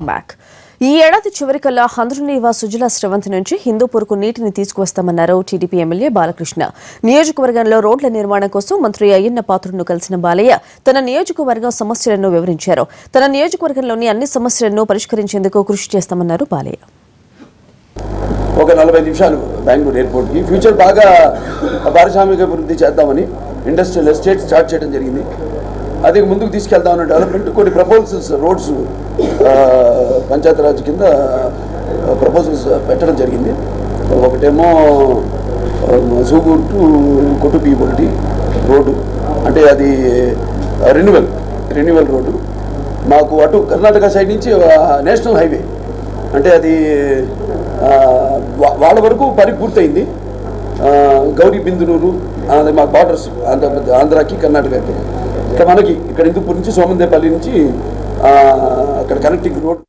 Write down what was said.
Back ఈ ఏడాది చివరికల్లా హంద్రునీవా సుజల స్రవంతి నుంచి హిందూపూర్కు నీటిని తీసుకువస్తామన్నారు టీడీపీ ఎమ్మెల్యే బాలకృష్ణ. నియోజకవర్గంలో రోడ్ల నిర్మాణం కోసం మంత్రి అయ్యన్న పాత్రుడును కలిసిన బాలయ్య తన నియోజకవర్గం సమస్యలను వివరించారు. తన నియోజకవర్గంలోని అన్ని సమస్యలను పరిష్కరించేందుకు కృషి చేస్తామన్నారు బాలయ్య. ఒక 40 నిమిషాలు బెంగళూరు ఎయిర్పోర్ట్కి ఫ్యూచర్ బాగా పారిశ్రామిక అభివృద్ధి చేద్దామని ఇండస్ట్రియల్ ఎస్టేట్ స్టార్ట్ చేయడం జరిగింది. అది ముందుకు తీసుకెళ్దామన్న డెవలప్మెంట్ కొన్ని ప్రపోజల్స్ రోడ్స్ పంచాయతీరాజ్ కింద ప్రపోజల్స్ పెట్టడం జరిగింది. ఒకటేమో సూగూరు టు కొట్టుపి ఒకటి రోడ్డు, అంటే అది రెన్యువల్ రోడ్డు. మాకు అటు కర్ణాటక సైడ్ నుంచి నేషనల్ హైవే, అంటే అది వాళ్ళ వరకు పని పూర్తయింది. గౌరీ బిందునూరు అది మా బార్డర్స్ ఆంధ్రాకి కర్ణాటకకి. ఇక మనకి ఇక్కడ హిందూపూర్ నుంచి సోమందేపల్లి నుంచి అక్కడ కనెక్టింగ్ రోడ్.